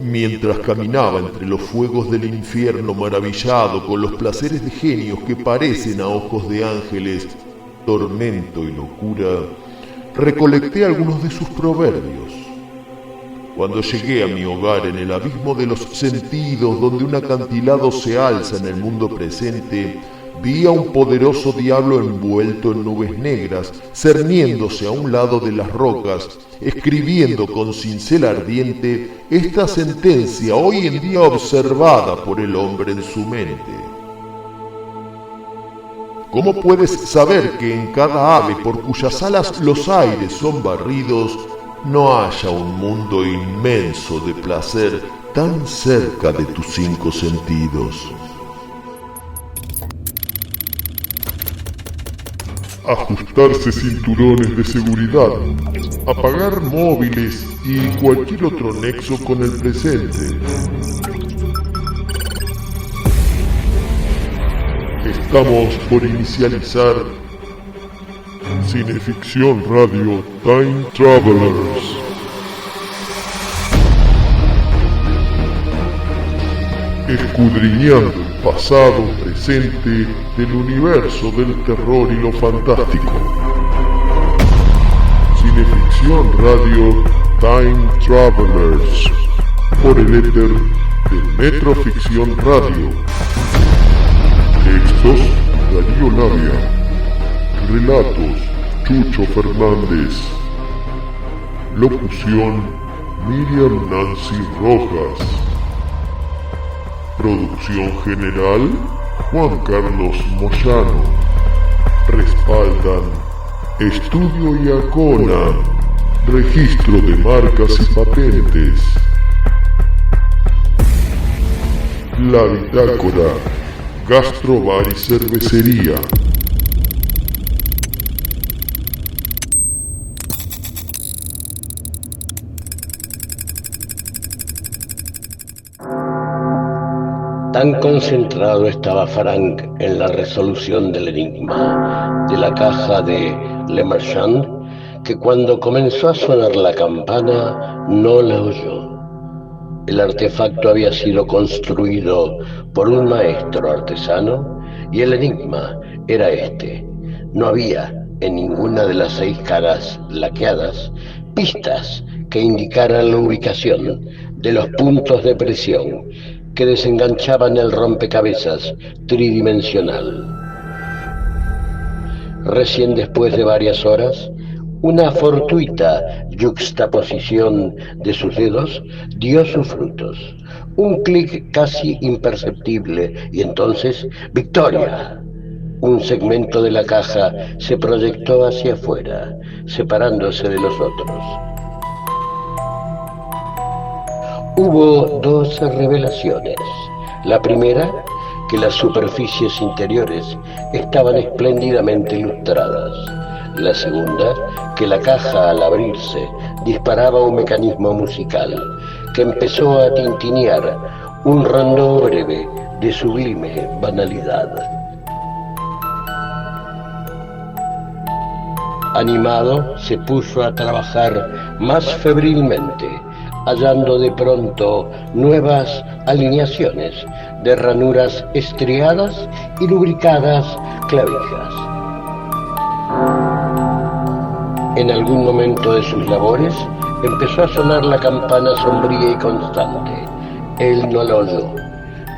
Mientras caminaba entre los fuegos del infierno maravillado con los placeres de genios que parecen a ojos de ángeles, tormento y locura, recolecté algunos de sus proverbios. Cuando llegué a mi hogar en el abismo de los sentidos donde un acantilado se alza en el mundo presente, vi a un poderoso diablo envuelto en nubes negras, cerniéndose a un lado de las rocas, escribiendo con cincel ardiente esta sentencia hoy en día observada por el hombre en su mente. ¿Cómo puedes saber que en cada ave por cuyas alas los aires son barridos, no haya un mundo inmenso de placer tan cerca de tus 5 sentidos? Ajustarse cinturones de seguridad, apagar móviles y cualquier otro nexo con el presente. Estamos por inicializar Cineficción Radio Time Travelers. Escudriñando el pasado presente del universo del terror y lo fantástico. Cineficción Radio Time Travelers, por el éter de Metroficción Radio. Textos: Darío Navia. Relatos: Chucho Fernández. Locución: Miriam Nancy Rojas. Producción general: Juan Carlos Moyano. Respaldan Estudio Iacona, Registro de Marcas y Patentes. La Bitácora, Gastrobar y Cervecería. Tan concentrado estaba Frank en la resolución del enigma de la caja de Le Marchand que cuando comenzó a sonar la campana no la oyó. El artefacto había sido construido por un maestro artesano y el enigma era este: no había en ninguna de las 6 caras laqueadas pistas que indicaran la ubicación de los puntos de presión que desenganchaban el rompecabezas tridimensional. Recién después de varias horas, una fortuita yuxtaposición de sus dedos dio sus frutos. Un clic casi imperceptible y entonces ¡victoria! Un segmento de la caja se proyectó hacia afuera, separándose de los otros. Hubo 12 revelaciones. La primera, que las superficies interiores estaban espléndidamente ilustradas. La segunda, que la caja al abrirse disparaba un mecanismo musical que empezó a tintinear un rondó breve de sublime banalidad. Animado, se puso a trabajar más febrilmente, hallando de pronto nuevas alineaciones de ranuras estriadas y lubricadas clavijas. En algún momento de sus labores empezó a sonar la campana sombría y constante. Él no la oyó,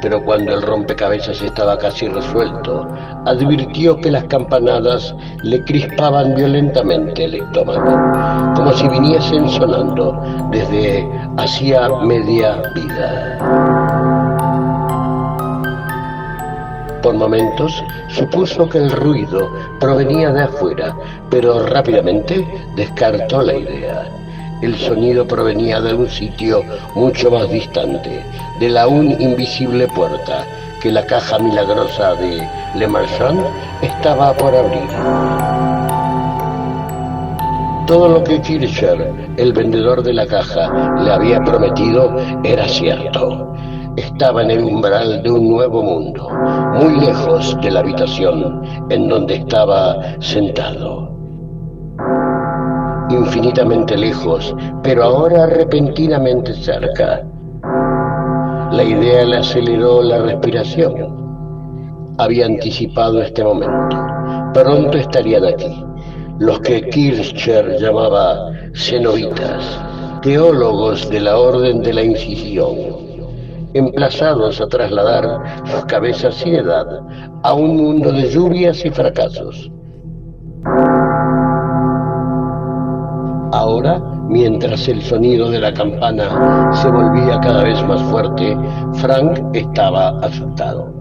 pero cuando el rompecabezas estaba casi resuelto, advirtió que las campanadas le crispaban violentamente el estómago, como si viniesen sonando desde hacía media vida. Por momentos supuso que el ruido provenía de afuera, pero rápidamente descartó la idea. El sonido provenía de un sitio mucho más distante, de la aún invisible puerta que la caja milagrosa de Le Marchand estaba por abrir. Todo lo que Kircher, el vendedor de la caja, le había prometido era cierto. Estaba en el umbral de un nuevo mundo, muy lejos de la habitación en donde estaba sentado. Infinitamente lejos, pero ahora repentinamente cerca. La idea le aceleró la respiración. Había anticipado este momento. Pronto estarían aquí, los que Kircher llamaba cenobitas, teólogos de la Orden de la Incisión, emplazados a trasladar sus cabezas sin edad a un mundo de lluvias y fracasos. Ahora, mientras el sonido de la campana se volvía cada vez más fuerte, Frank estaba asustado.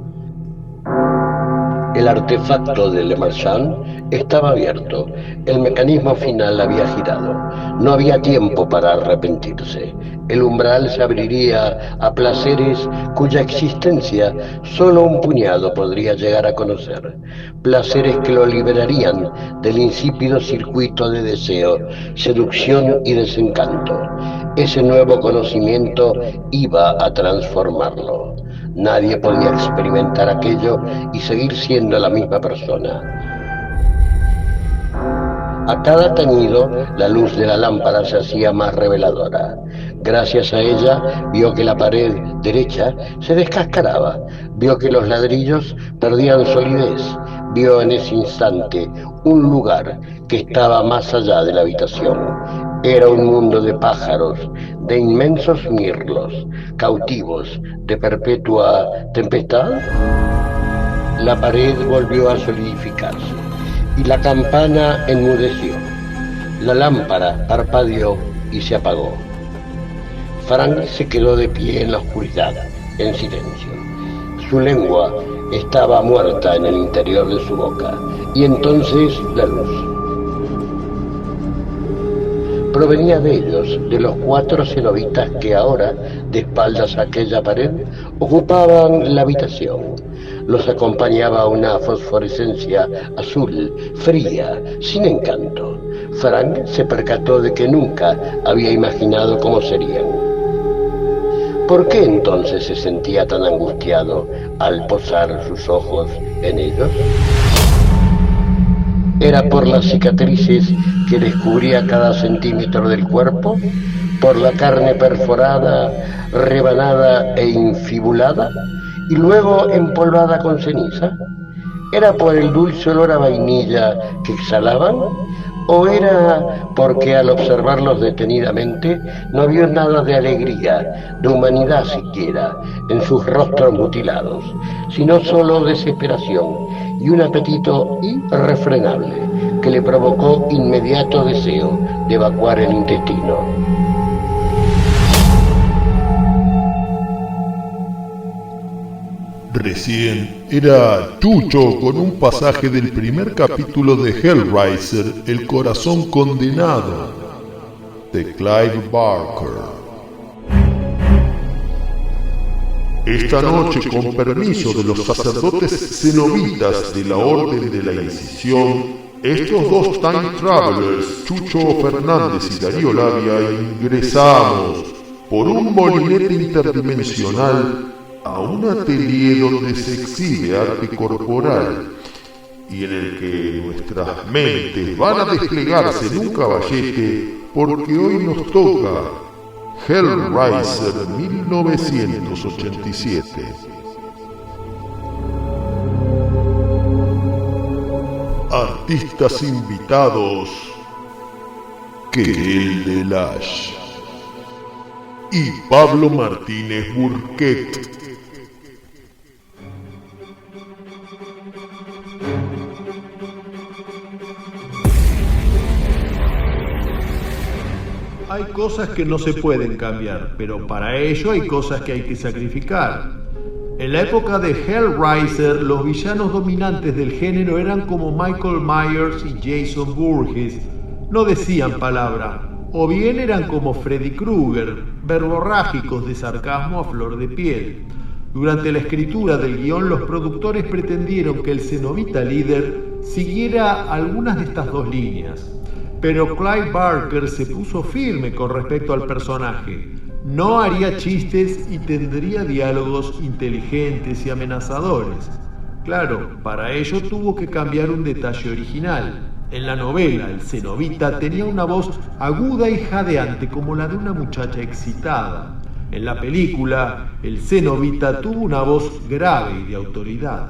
El artefacto de Le Marchand estaba abierto, el mecanismo final había girado. No había tiempo para arrepentirse. El umbral se abriría a placeres cuya existencia solo un puñado podría llegar a conocer. Placeres que lo liberarían del insípido circuito de deseo, seducción y desencanto. Ese nuevo conocimiento iba a transformarlo. Nadie podía experimentar aquello y seguir siendo la misma persona. A cada tañido, la luz de la lámpara se hacía más reveladora. Gracias a ella, vio que la pared derecha se descascaraba, vio que los ladrillos perdían solidez, vio en ese instante un lugar que estaba más allá de la habitación. Era un mundo de pájaros, de inmensos mirlos, cautivos de perpetua tempestad. La pared volvió a solidificarse y la campana enmudeció. La lámpara parpadeó y se apagó. Frank se quedó de pie en la oscuridad, en silencio. Su lengua estaba muerta en el interior de su boca, y entonces la luz. Provenía de ellos, de los 4 cenobitas que ahora, de espaldas a aquella pared, ocupaban la habitación. Los acompañaba una fosforescencia azul, fría, sin encanto. Frank se percató de que nunca había imaginado cómo serían. ¿Por qué entonces se sentía tan angustiado al posar sus ojos en ellos? ¿Era por las cicatrices que descubría cada centímetro del cuerpo? ¿Por la carne perforada, rebanada e infibulada, y luego empolvada con ceniza? ¿Era por el dulce olor a vainilla que exhalaban? ¿O era porque al observarlos detenidamente no vio nada de alegría, de humanidad siquiera, en sus rostros mutilados, sino solo desesperación y un apetito irrefrenable que le provocó inmediato deseo de evacuar el intestino? Recién era Chucho con un pasaje del primer capítulo de Hellraiser, El corazón condenado, de Clive Barker. Esta noche, con permiso de los sacerdotes cenobitas de la Orden de la Incisión, estos dos time travelers, Chucho Fernández y Darío Labia, ingresamos por un molinete interdimensional a un atelier donde se exhibe arte corporal y en el que nuestras mentes van a desplegarse en un caballete, porque hoy nos toca Hellraiser 1987. Artistas invitados: Querel de Lash y Pablo Martínez Burquet. Hay cosas que no se pueden cambiar, pero para ello hay cosas que hay que sacrificar. En la época de Hellraiser, los villanos dominantes del género eran como Michael Myers y Jason Voorhees. No decían palabra, o bien eran como Freddy Krueger, verborrágicos de sarcasmo a flor de piel. Durante la escritura del guión, los productores pretendieron que el cenobita líder siguiera algunas de estas dos líneas. Pero Clive Barker se puso firme con respecto al personaje. No haría chistes y tendría diálogos inteligentes y amenazadores. Claro, para ello tuvo que cambiar un detalle original. En la novela, el cenobita tenía una voz aguda y jadeante como la de una muchacha excitada. En la película, el cenobita tuvo una voz grave y de autoridad.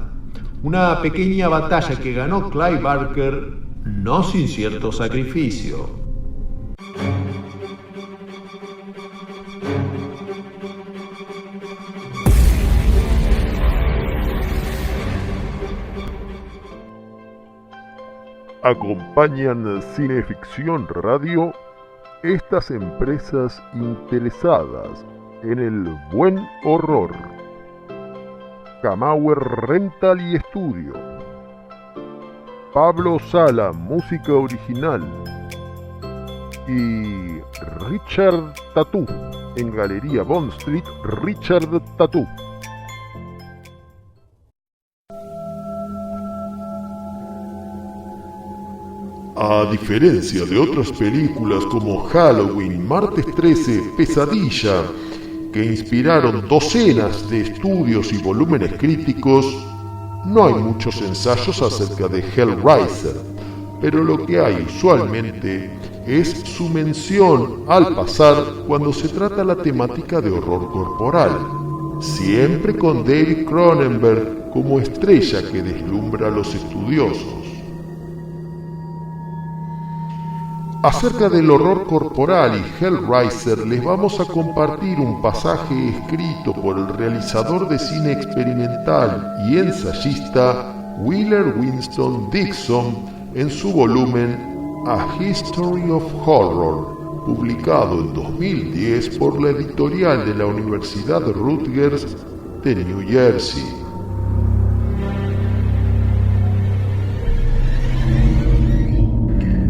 Una pequeña batalla que ganó Clive Barker, no sin cierto sacrificio. Acompañan Cineficción Radio estas empresas interesadas en el buen horror: Kamauer Rental y Estudio, Pablo Sala, música original, y Richard Tattoo, en Galería Bond Street, Richard Tattoo. A diferencia de otras películas como Halloween, Martes 13, Pesadilla, que inspiraron docenas de estudios y volúmenes críticos, no hay muchos ensayos acerca de Hellraiser, pero lo que hay usualmente es su mención al pasar cuando se trata la temática de horror corporal, siempre con David Cronenberg como estrella que deslumbra a los estudiosos. Acerca del horror corporal y Hellraiser les vamos a compartir un pasaje escrito por el realizador de cine experimental y ensayista Wheeler Winston Dixon en su volumen A History of Horror, publicado en 2010 por la editorial de la Universidad Rutgers de New Jersey.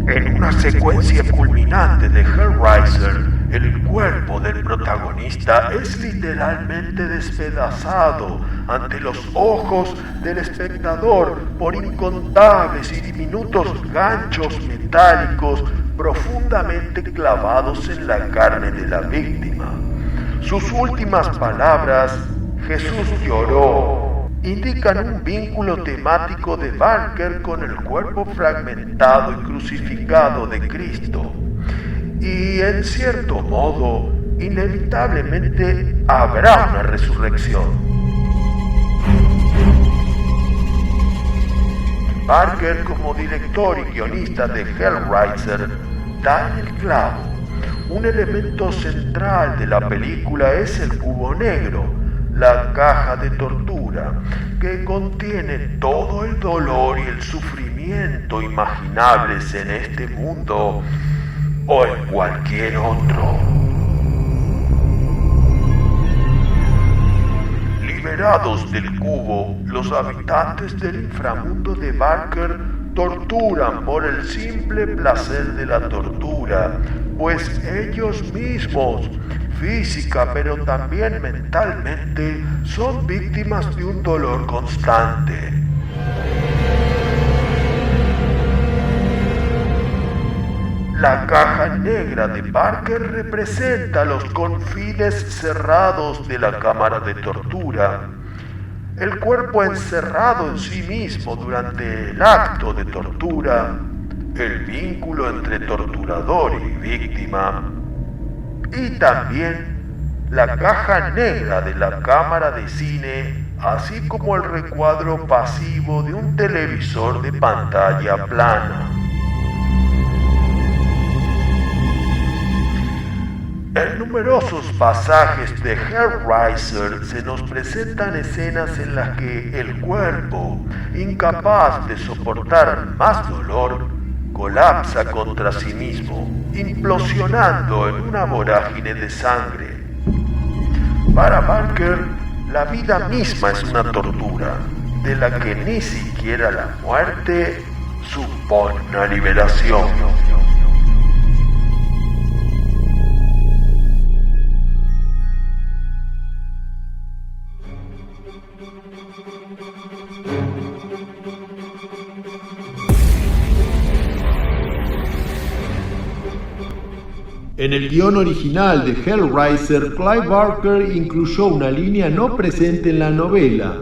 En una secuencia culminante de Hellraiser, el cuerpo del protagonista es literalmente despedazado ante los ojos del espectador por incontables y diminutos ganchos metálicos profundamente clavados en la carne de la víctima. Sus últimas palabras, "Jesús lloró", indican un vínculo temático de Barker con el cuerpo fragmentado y crucificado de Cristo. Y en cierto modo, inevitablemente habrá una resurrección. Barker, como director y guionista de Hellraiser, da en el clavo. Un elemento central de la película es el cubo negro, la caja de tortura, que contiene todo el dolor y el sufrimiento imaginables en este mundo o en cualquier otro. Liberados del cubo, los habitantes del inframundo de Barker torturan por el simple placer de la tortura, pues ellos mismos, física pero también mentalmente, son víctimas de un dolor constante. La caja negra de Barker representa los confines cerrados de la cámara de tortura. El cuerpo encerrado en sí mismo durante el acto de tortura, el vínculo entre torturador y víctima, y también la caja negra de la cámara de cine, así como el recuadro pasivo de un televisor de pantalla plana. En numerosos pasajes de Hellraiser se nos presentan escenas en las que el cuerpo, incapaz de soportar más dolor, colapsa contra sí mismo, implosionando en una vorágine de sangre. Para Barker, la vida misma es una tortura, de la que ni siquiera la muerte supone una liberación. En el guión original de Hellraiser, Clive Barker incluyó una línea no presente en la novela: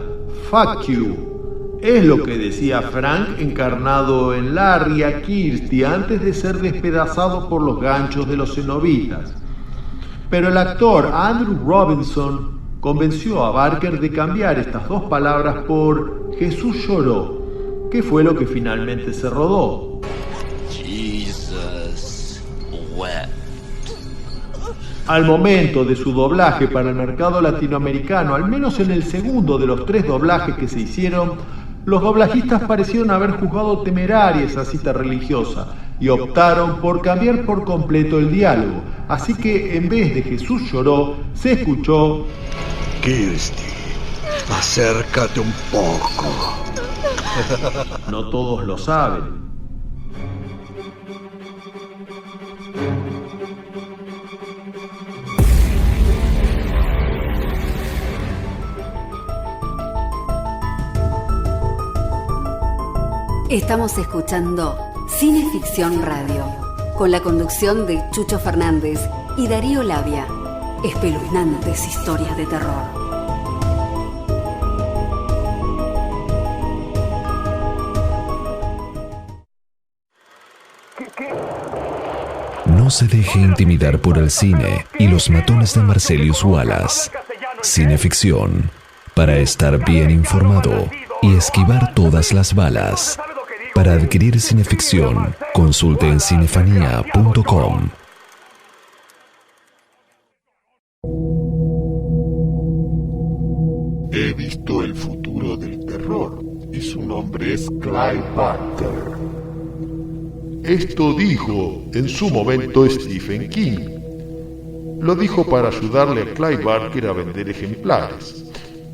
"Fuck you". Es lo que decía Frank, encarnado en Larry, a Kirsty antes de ser despedazado por los ganchos de los cenobitas. pero el actor Andrew Robinson convenció a Barker de cambiar estas dos palabras por Jesús lloró, que fue lo que finalmente se rodó. Jesus wept. Al momento de su doblaje para el mercado latinoamericano, al menos en el segundo de los 3 doblajes que se hicieron, los doblajistas parecieron haber juzgado temeraria esa cita religiosa y optaron por cambiar por completo el diálogo. Así que en vez de Jesús lloró, se escuchó: Kirsty, acércate un poco. No todos lo saben. Estamos escuchando Cineficción Radio, con la conducción de Chucho Fernández y Darío Labia. Espeluznantes historias de terror. No se deje intimidar por el cine y los matones de Marcellus Wallace. Cineficción, para estar bien informado y esquivar todas las balas. Para adquirir Cineficción, consulte en cinefanía.com. He visto el futuro del terror y su nombre es Clive Barker. Esto dijo en su momento Stephen King. Lo dijo para ayudarle a Clive Barker a vender ejemplares.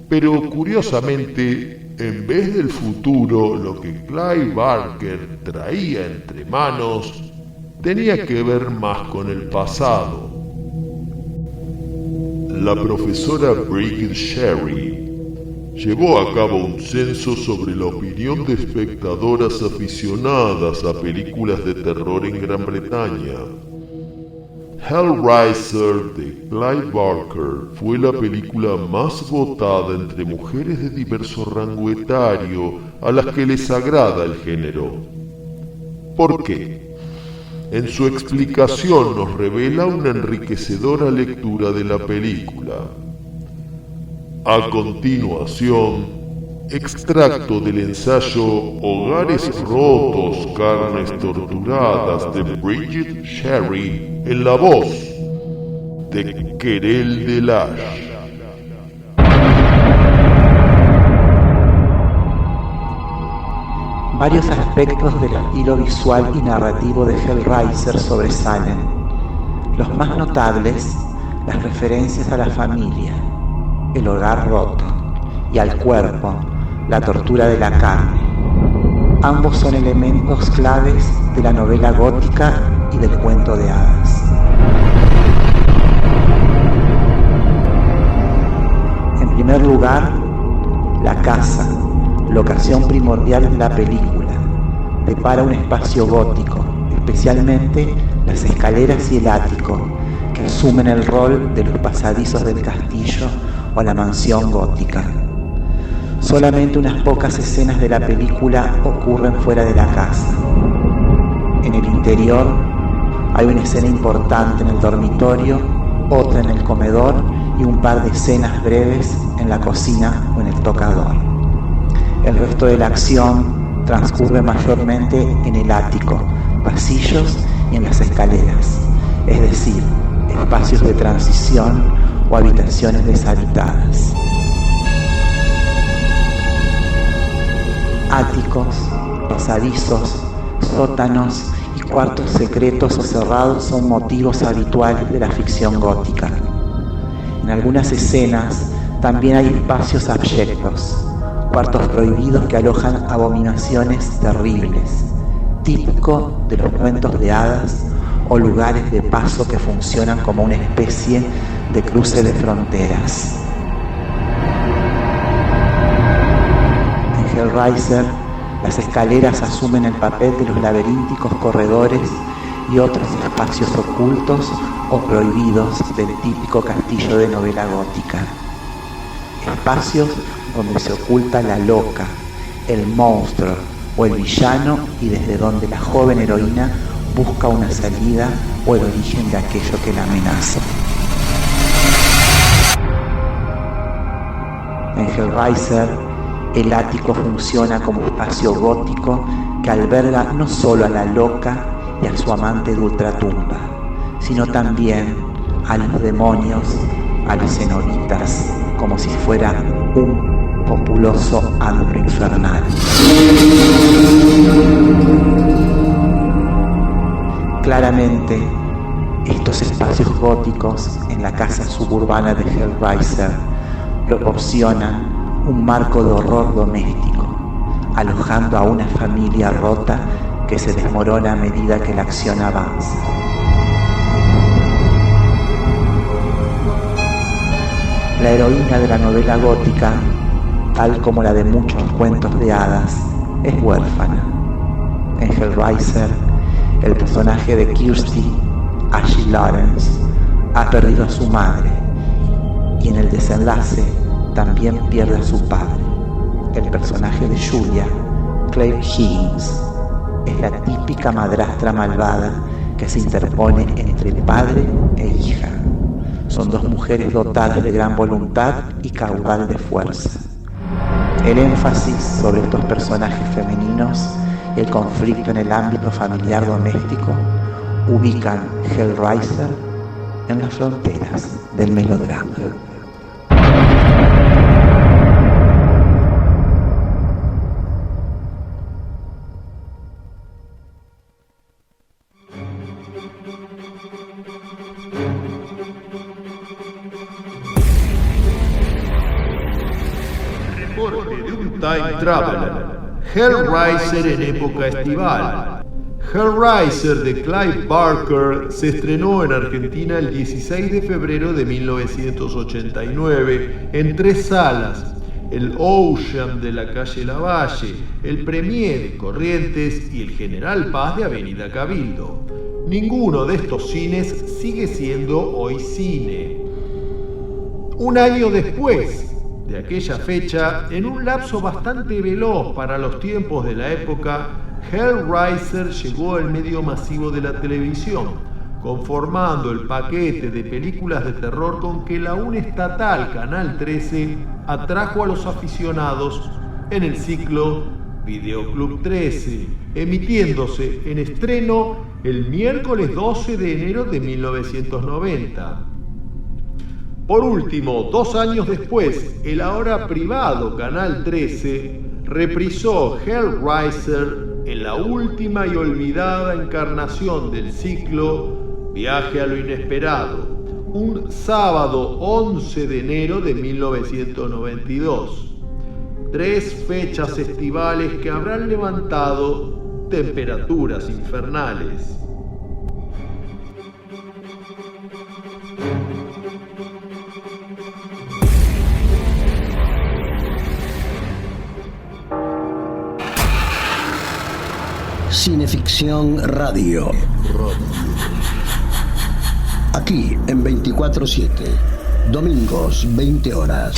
Pero curiosamente, en vez del futuro, lo que Clive Barker traía entre manos tenía que ver más con el pasado. La profesora Brigitte Sherry llevó a cabo un censo sobre la opinión de espectadoras aficionadas a películas de terror en Gran Bretaña. Hellraiser de Clive Barker fue la película más votada entre mujeres de diverso rango etario a las que les agrada el género. ¿Por qué? En su explicación nos revela una enriquecedora lectura de la película. A continuación, extracto del ensayo Hogares rotos, carnes torturadas de Brigitte Sherry en la voz de Querelle Delage. Varios aspectos del estilo visual y narrativo de Hellraiser sobresalen. Los más notables, las referencias a la familia, el hogar roto, y al cuerpo, la tortura de la carne. Ambos son elementos claves de la novela gótica y del cuento de hadas. En primer lugar, la casa, locación primordial de la película, depara un espacio gótico, especialmente las escaleras y el ático, que asumen el rol de los pasadizos del castillo o la mansión gótica. Solamente unas pocas escenas de la película ocurren fuera de la casa. En el interior hay una escena importante en el dormitorio, otra en el comedor y un par de escenas breves en la cocina o en el tocador. El resto de la acción transcurre mayormente en el ático, pasillos y en las escaleras, es decir, espacios de transición o habitaciones deshabitadas. Áticos, pasadizos, sótanos y cuartos secretos o cerrados son motivos habituales de la ficción gótica. En algunas escenas también hay espacios abyectos, cuartos prohibidos que alojan abominaciones terribles, típico de los cuentos de hadas o lugares de paso que funcionan como una especie de cruce de fronteras. En Hellraiser, las escaleras asumen el papel de los laberínticos corredores y otros espacios ocultos o prohibidos del típico castillo de novela gótica. Espacios donde se oculta la loca, el monstruo o el villano y desde donde la joven heroína busca una salida o el origen de aquello que la amenaza. En Hellraiser, el ático funciona como espacio gótico que alberga no solo a la loca y a su amante de ultratumba, sino también a los demonios, a los cenobitas, como si fuera un populoso antro infernal. Claramente, estos espacios góticos en la casa suburbana de Hellraiser proporcionan un marco de horror doméstico, alojando a una familia rota que se desmorona a medida que la acción avanza. La heroína de la novela gótica, tal como la de muchos cuentos de hadas, es huérfana. En Hellraiser, el personaje de Kirsty, Ashley Lawrence, ha perdido a su madre, y en el desenlace también pierde a su padre. El personaje de Julia, Claire Higgins, es la típica madrastra malvada que se interpone entre padre e hija. Son dos mujeres dotadas de gran voluntad y caudal de fuerza. El énfasis sobre estos personajes femeninos y el conflicto en el ámbito familiar doméstico ubican Hellraiser en las fronteras del melodrama. Time Traveler, Hellraiser en época estival. Hellraiser de Clive Barker se estrenó en Argentina el 16 de febrero de 1989 en 3 salas: el Ocean de la calle Lavalle, el Premier de Corrientes y el General Paz de Avenida Cabildo. Ninguno de estos cines sigue siendo hoy cine. Un año después de aquella fecha, en un lapso bastante veloz para los tiempos de la época, Hellraiser llegó al medio masivo de la televisión, conformando el paquete de películas de terror con que la aún estatal Canal 13 atrajo a los aficionados en el ciclo Videoclub 13, emitiéndose en estreno el miércoles 12 de enero de 1990. Por último, 2 años después, el ahora privado Canal 13 reprisó Hellraiser en la última y olvidada encarnación del ciclo Viaje a lo Inesperado, un sábado 11 de enero de 1992. 3 fechas estivales que habrán levantado temperaturas infernales. Cineficción Radio. Aquí en 24/7, domingos 20 horas.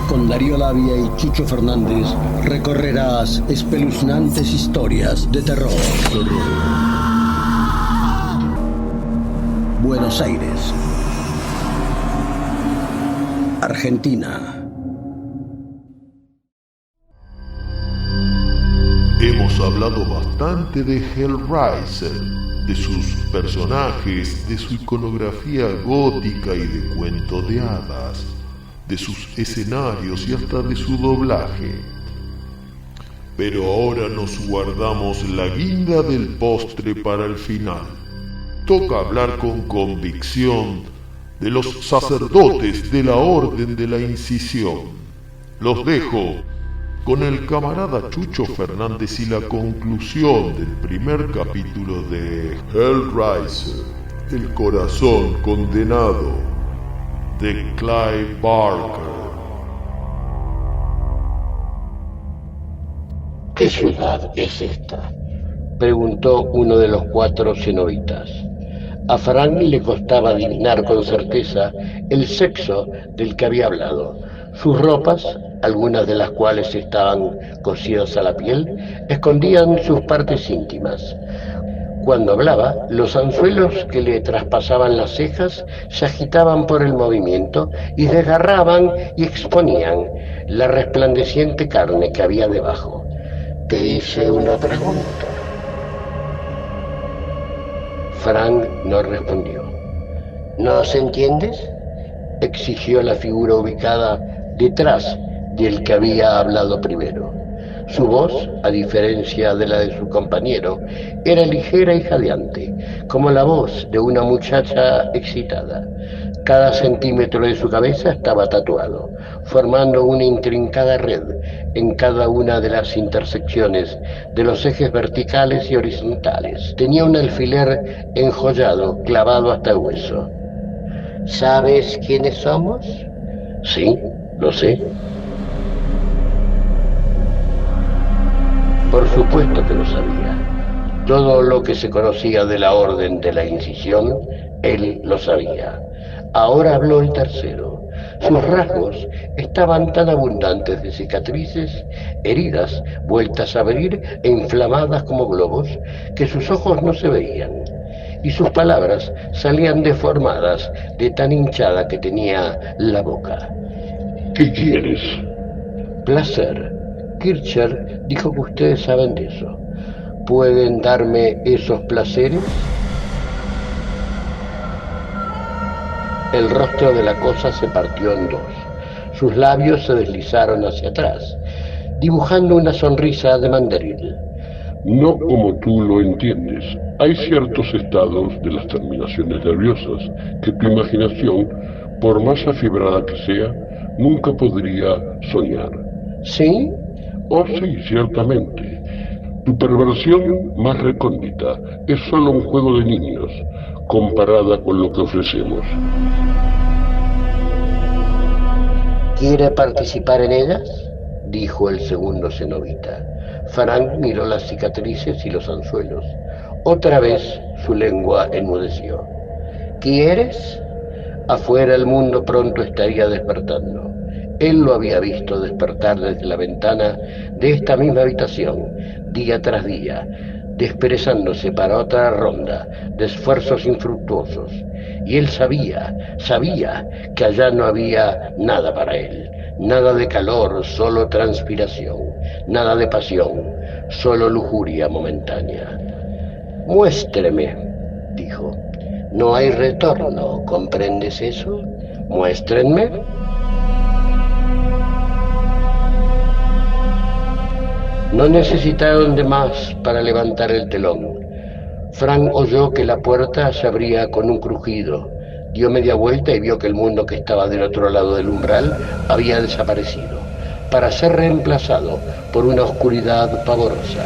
Con Darío Labia y Chucho Fernández recorrerás espeluznantes historias de terror. Buenos Aires, Argentina. Hemos hablado bastante de Hellraiser, de sus personajes, de su iconografía gótica y de cuento de hadas, de sus escenarios y hasta de su doblaje. Pero ahora nos guardamos la guinda del postre para el final. Toca hablar con convicción de los sacerdotes de la Orden de la Incisión. Los dejo con el camarada Chucho Fernández y la conclusión del primer capítulo de Hellraiser, el corazón condenado, de Clive Barker. ¿Qué ciudad es esta?, preguntó uno de los 4 cenobitas. A Frank le costaba adivinar con certeza el sexo del que había hablado. Sus ropas, algunas de las cuales estaban cosidas a la piel, escondían sus partes íntimas. Cuando hablaba, los anzuelos que le traspasaban las cejas se agitaban por el movimiento y desgarraban y exponían la resplandeciente carne que había debajo. Te hice una pregunta. Frank no respondió. ¿No se entiendes?, exigió la figura ubicada detrás del que había hablado primero. Su voz, a diferencia de la de su compañero, era ligera y jadeante, como la voz de una muchacha excitada. Cada centímetro de su cabeza estaba tatuado, formando una intrincada red en cada una de las intersecciones de los ejes verticales y horizontales. Tenía un alfiler enjollado, clavado hasta el hueso. ¿Sabes quiénes somos? Sí, lo sé. Por supuesto que lo sabía. Todo lo que se conocía de la Orden de la Incisión, él lo sabía. Ahora habló el tercero. Sus rasgos estaban tan abundantes de cicatrices, heridas, vueltas a abrir e inflamadas como globos, que sus ojos no se veían, y sus palabras salían deformadas de tan hinchada que tenía la boca. ¿Qué quieres? Placer. Kircher dijo que ustedes saben de eso. ¿Pueden darme esos placeres? El rostro de la cosa se partió en dos. Sus labios se deslizaron hacia atrás, dibujando una sonrisa de mandaril. No como tú lo entiendes. Hay ciertos estados de las terminaciones nerviosas que tu imaginación, por más afibrada que sea, nunca podría soñar. ¿Sí? Oh, sí, ciertamente. Tu perversión más recóndita es solo un juego de niños, comparada con lo que ofrecemos. ¿Quiere participar en ellas?, dijo el segundo cenobita. Frank miró las cicatrices y los anzuelos. Otra vez su lengua enmudeció. ¿Quieres? Afuera el mundo pronto estaría despertando. Él lo había visto despertar desde la ventana de esta misma habitación, día tras día, desperezándose para otra ronda de esfuerzos infructuosos. Y él sabía que allá no había nada para él, nada de calor, solo transpiración, nada de pasión, solo lujuria momentánea. Muéstreme, dijo. No hay retorno, ¿comprendes eso? Muéstrenme. No necesitaron de más para levantar el telón. Frank oyó que la puerta se abría con un crujido. Dio media vuelta y vio que el mundo que estaba del otro lado del umbral había desaparecido, para ser reemplazado por una oscuridad pavorosa.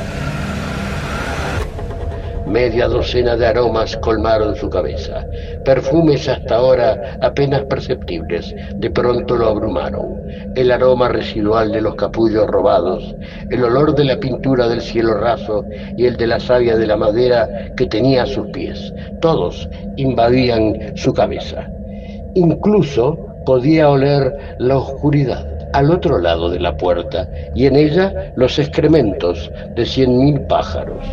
Media docena de aromas colmaron su cabeza. Perfumes hasta ahora apenas perceptibles, de pronto lo abrumaron. El aroma residual de los capullos robados, el olor de la pintura del cielo raso y el de la savia de la madera que tenía a sus pies. Todos invadían su cabeza. Incluso podía oler la oscuridad al otro lado de la puerta y en ella los excrementos de 100.000 pájaros.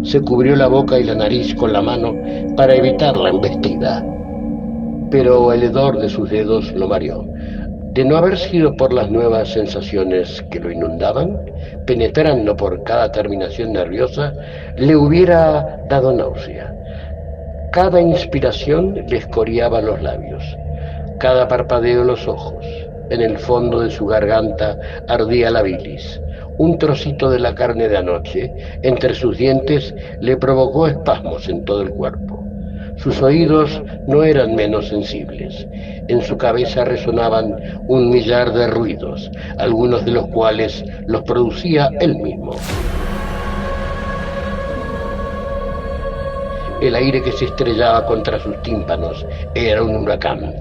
Se cubrió la boca y la nariz con la mano para evitar la embestida, pero el hedor de sus dedos lo mareó. De no haber sido por las nuevas sensaciones que lo inundaban, penetrando por cada terminación nerviosa, le hubiera dado náusea. Cada inspiración le escoriaba los labios, cada parpadeo los ojos. En el fondo de su garganta ardía la bilis. Un trocito de la carne de anoche, entre sus dientes, le provocó espasmos en todo el cuerpo. Sus oídos no eran menos sensibles. En su cabeza resonaban 1.000.000 de ruidos, algunos de los cuales los producía él mismo. El aire que se estrellaba contra sus tímpanos era un huracán,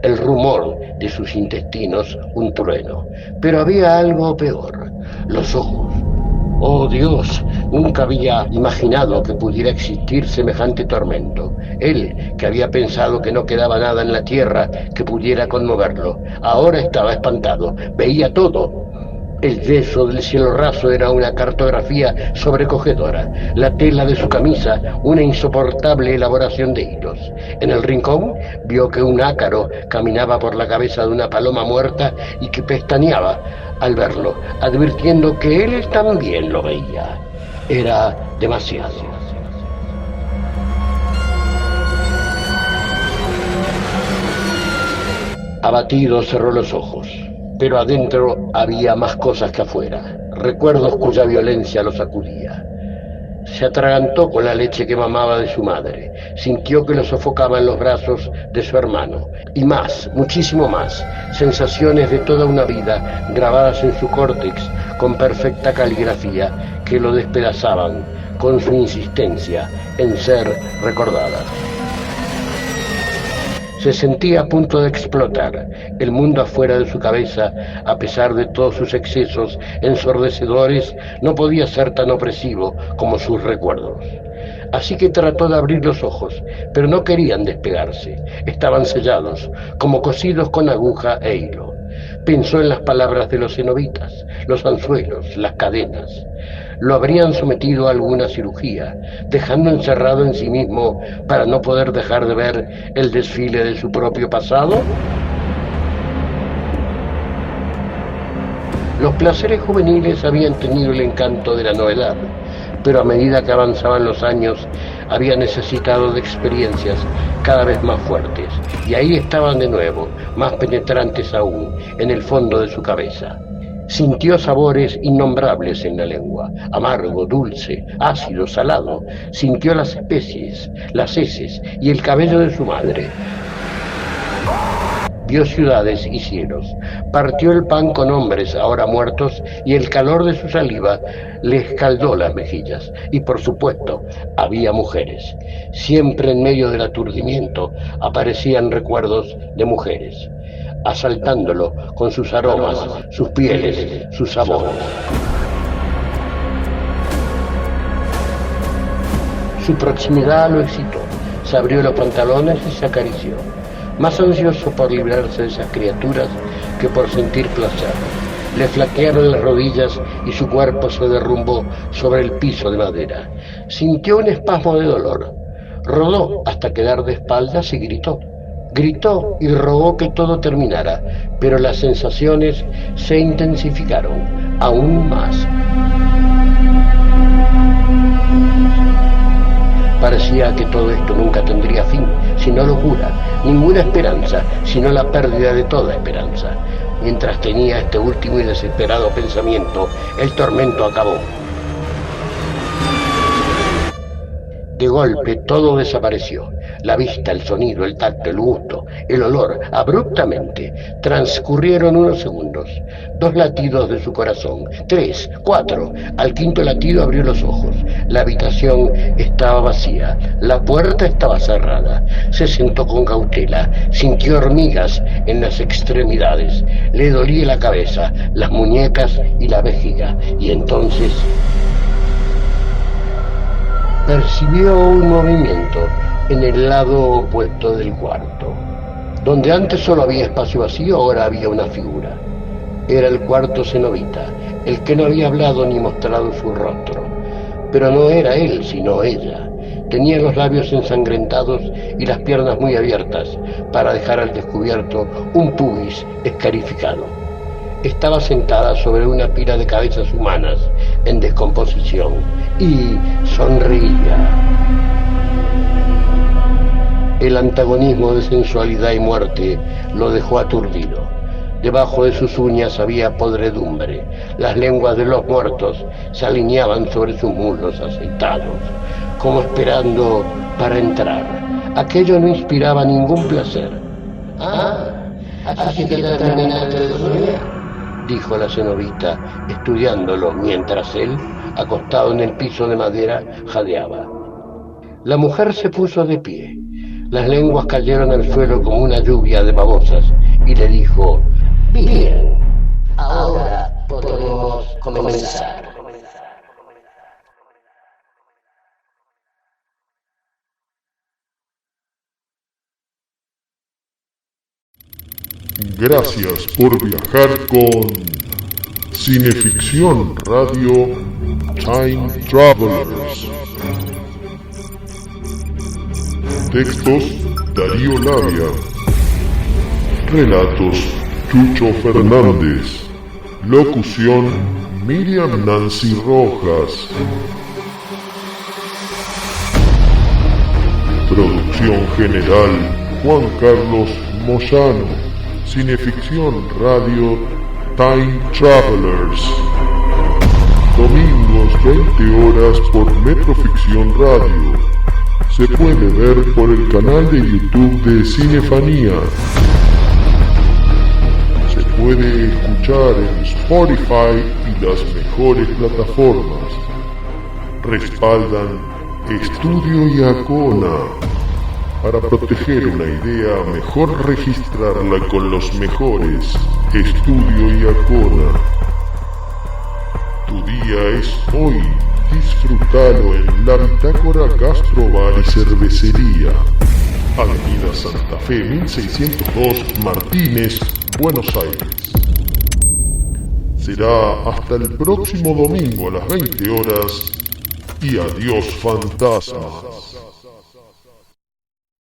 el rumor de sus intestinos un trueno. Pero había algo peor, los ojos. Oh Dios, nunca había imaginado que pudiera existir semejante tormento. Él, que había pensado que no quedaba nada en la tierra que pudiera conmoverlo, ahora estaba espantado, veía todo. El yeso del cielo raso era una cartografía sobrecogedora, la tela de su camisa una insoportable elaboración de hilos. En el rincón vio que un ácaro caminaba por la cabeza de una paloma muerta y que pestañeaba al verlo, advirtiendo que él también lo veía. Era demasiado. Abatido cerró los ojos, pero adentro había más cosas que afuera, recuerdos cuya violencia lo sacudía. Se atragantó con la leche que mamaba de su madre, sintió que lo sofocaba en los brazos de su hermano, y más, muchísimo más, sensaciones de toda una vida grabadas en su córtex con perfecta caligrafía que lo despedazaban con su insistencia en ser recordadas. Se sentía a punto de explotar. El mundo afuera de su cabeza, a pesar de todos sus excesos ensordecedores, no podía ser tan opresivo como sus recuerdos. Así que trató de abrir los ojos, pero no querían despegarse. Estaban sellados, como cosidos con aguja e hilo. Pensó en las palabras de los cenobitas, los anzuelos, las cadenas. Lo habrían sometido a alguna cirugía, dejando encerrado en sí mismo para no poder dejar de ver el desfile de su propio pasado. Los placeres juveniles habían tenido el encanto de la novedad, pero a medida que avanzaban los años había necesitado de experiencias cada vez más fuertes, y ahí estaban de nuevo, más penetrantes aún, en el fondo de su cabeza. Sintió sabores innombrables en la lengua, amargo, dulce, ácido, salado. Sintió las especies, las heces y el cabello de su madre. Vio ciudades y cielos, partió el pan con hombres ahora muertos y el calor de su saliva le escaldó las mejillas. Y por supuesto, había mujeres. Siempre en medio del aturdimiento aparecían recuerdos de mujeres, asaltándolo con sus aromas, sus pieles, sus sabores. Su proximidad lo excitó, se abrió los pantalones y se acarició, más ansioso por librarse de esas criaturas que por sentir placer. Le flaquearon las rodillas y su cuerpo se derrumbó sobre el piso de madera. Sintió un espasmo de dolor, rodó hasta quedar de espaldas y gritó. Gritó y rogó que todo terminara, pero las sensaciones se intensificaron aún más. Parecía que todo esto nunca tendría fin, sino locura, ninguna esperanza, sino la pérdida de toda esperanza. Mientras tenía este último y desesperado pensamiento, el tormento acabó. De golpe todo desapareció. La vista, el sonido, el tacto, el gusto, el olor, abruptamente. Transcurrieron unos segundos. 2 latidos de su corazón, 3, 4. Al quinto latido abrió los ojos. La habitación estaba vacía. La puerta estaba cerrada. Se sentó con cautela. Sintió hormigas en las extremidades. Le dolía la cabeza, las muñecas y la vejiga. Y entonces percibió un movimiento en el lado opuesto del cuarto. Donde antes solo había espacio vacío, ahora había una figura. Era el cuarto cenobita, el que no había hablado ni mostrado su rostro. Pero no era él, sino ella. Tenía los labios ensangrentados y las piernas muy abiertas para dejar al descubierto un pubis escarificado. Estaba sentada sobre una pila de cabezas humanas en descomposición y sonreía. El antagonismo de sensualidad y muerte lo dejó aturdido. Debajo de sus uñas había podredumbre. Las lenguas de los muertos se alineaban sobre sus muslos aceitados, como esperando para entrar. Aquello no inspiraba ningún placer. Así que terminaste de soñar, dijo la cenobita, estudiándolo mientras él, acostado en el piso de madera, jadeaba. La mujer se puso de pie. Las lenguas cayeron al suelo como una lluvia de babosas y le dijo: bien, ahora podemos comenzar. Gracias por viajar con Cineficción Radio Time Travelers. Textos Darío Labia. Relatos Chucho Fernández. Locución Miriam Nancy Rojas. Producción general Juan Carlos Moyano. Cineficción Radio Time Travelers. Domingos 20 horas por Metroficción Radio. Se puede ver por el canal de YouTube de Cinefanía. Se puede escuchar en Spotify y las mejores plataformas. Respaldan Estudio Iacona. Para proteger una idea, mejor registrarla con los mejores. Estudio Iacona. Tu día es hoy. Disfrútalo en la Bitácora Gastrobar y Cervecería. Avenida Santa Fe 1602, Martínez, Buenos Aires. Será hasta el próximo domingo a las 20 horas. Y adiós, fantasmas.